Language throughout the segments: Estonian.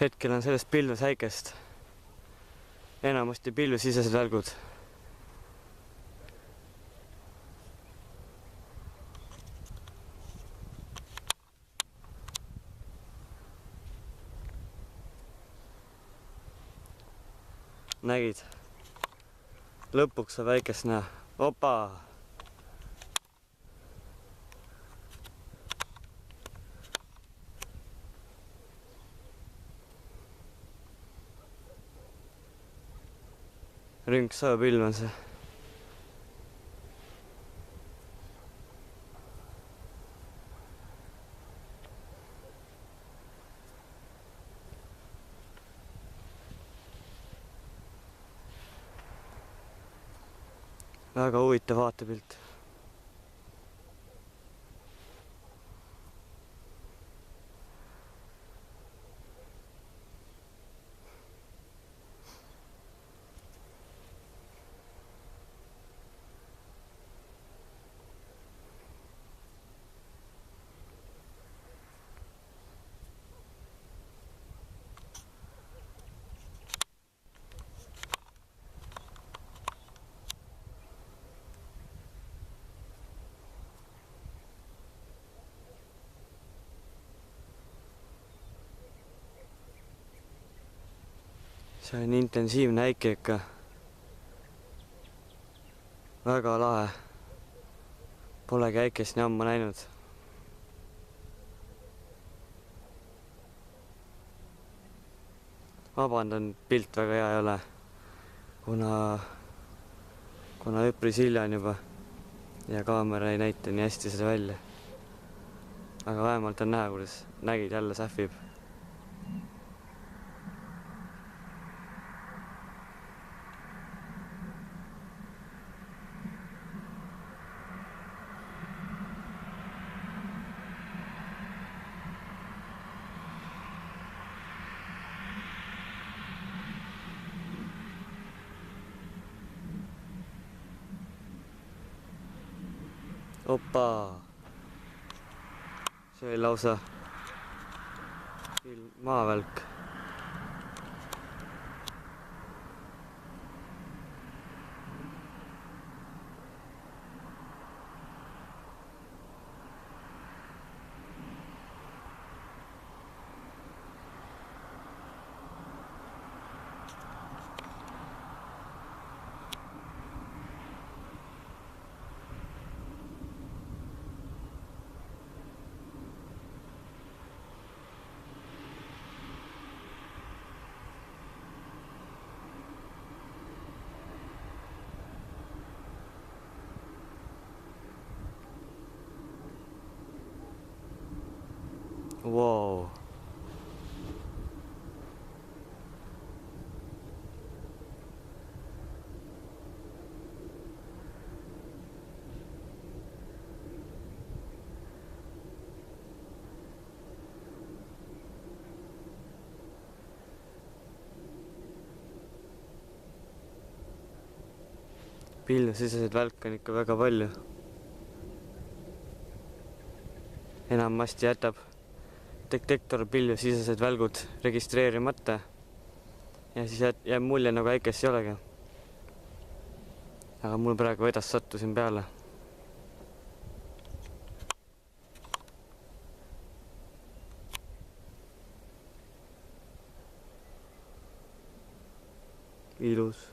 Hetkel on sellest pilves häikest. Enamasti pilvesisesed välgud. Nägid? Lõpuks on väikest näha. Opa! Rünksõe pilv on see. Väga huvitav vaatepilt. See on intensiivne häike ikka. Väga lahe. Polegi häikest nii ammu näinud. Vabandan, pilt väga hea ei ole, kuna üpris hilja on juba ja kaamera ei näita nii hästi seda välja. Aga vähemalt on näha, kuidas nägid jälle sähvib. Opa! See oli lausa maavälk. Wow. Pilvesiseseid välke on ikka väga palju. Enamasti jätab detektor pilvesisesed välgud registreerimata ja siis jääb mulje nagu häikest ei olegi. Aga mul praegu vedas sattusin peale. Ilus.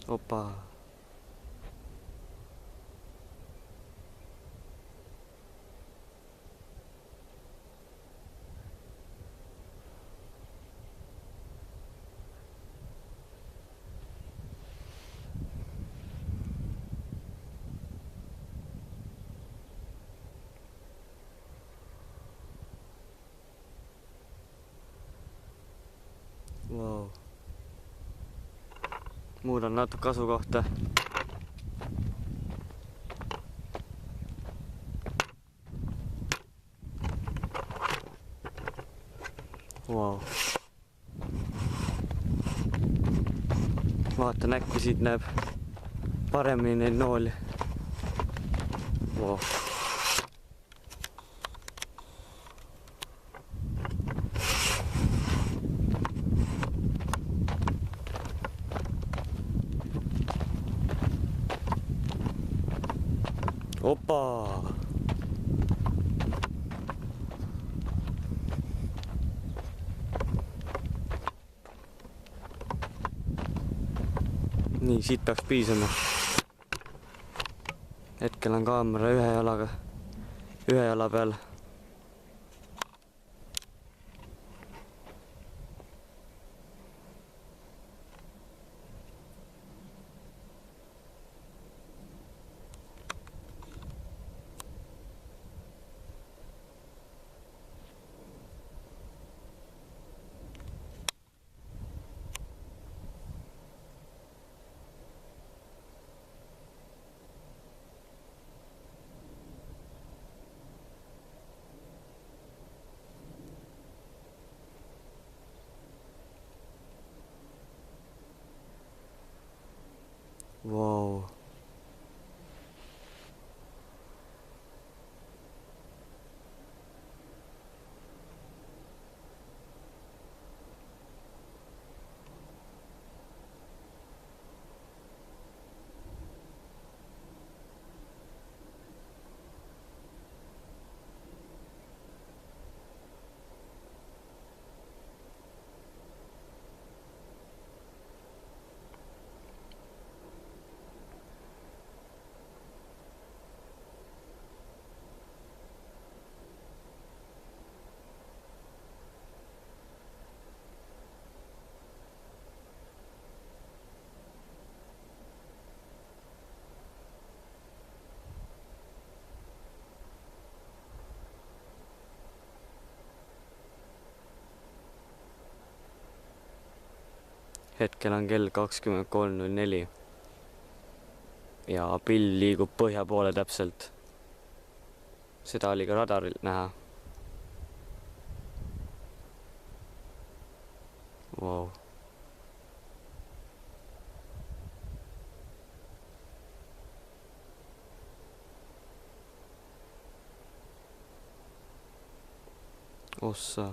Opa. Wow. Muudan natuke asukohta. Wow. Vaatan äkki siit näeb paremini neid nooli. Wow. Opa! Nii, siit peaks piisama. Hetkel on kaamera ühe jala peal. Wow. Hetkel on kell 23.04 ja pill liigub põhja poole täpselt. Seda oli ka radaril näha. Wow. Ossa.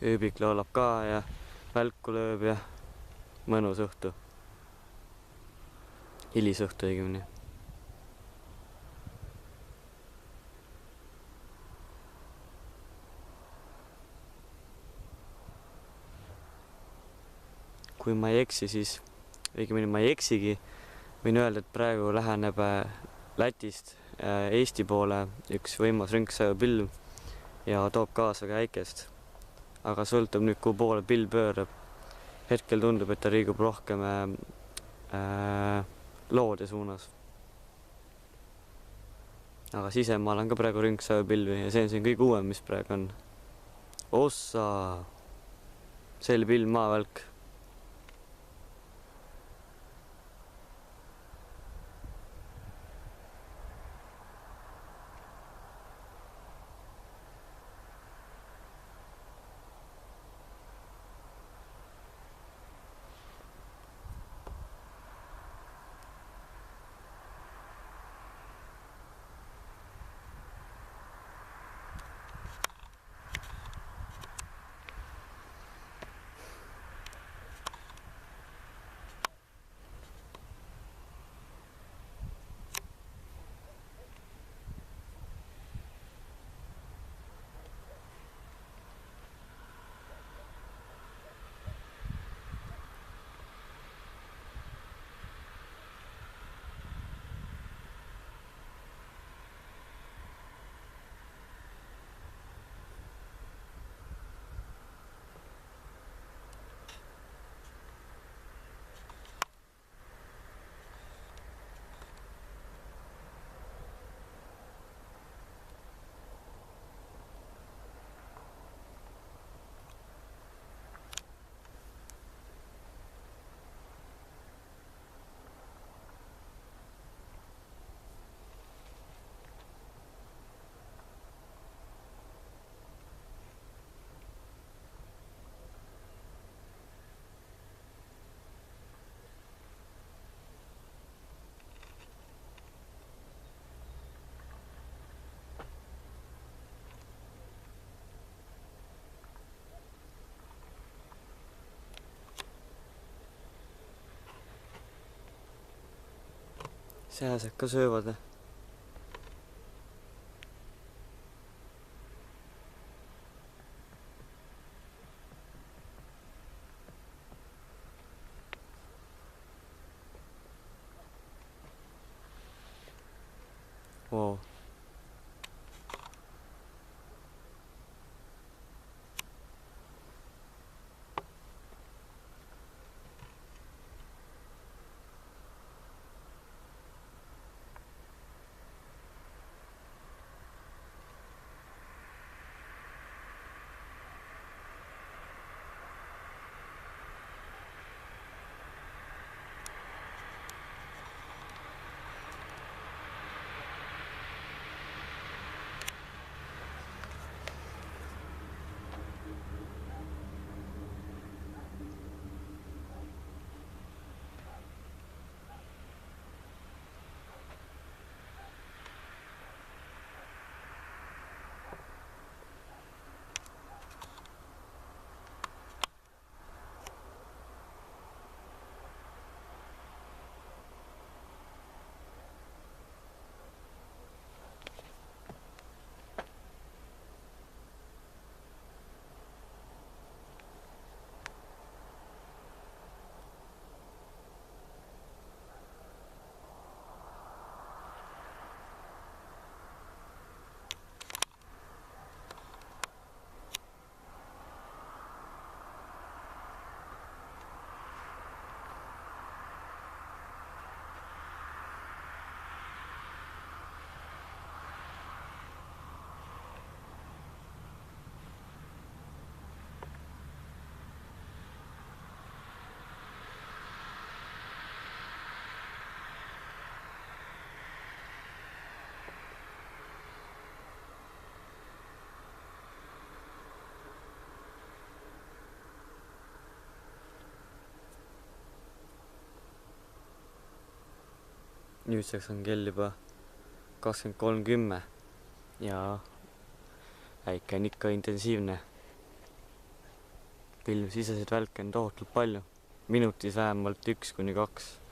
Ööbik laulab ka ja välku lööb ja mõnus õhtu. Hilisõhtu õigemini. Kui ma ei eksi, siis õigemini ma ei eksigi. Võin öelda, et praegu läheneb Lätist Eesti poole üks võimas rõngsäõpilv ja toob kaasa ka äikest. Aga sõltub nüüd, kuhu poole pill pöörab. Hetkel tundub, et ta liigub rohkem loode suunas. Aga sisemaal on ka praegu rõngsäõpilvi ja see on siin kõige uuem, mis praegu on. Ossa! See oli pill maavälk. sääsed ka söövad. Wow. Nüüdseks on kell juba 23:10 ja päike on ikka intensiivne. Pilvsiseseid välke on tohutult palju, minutis vähemalt 1 kuni 2.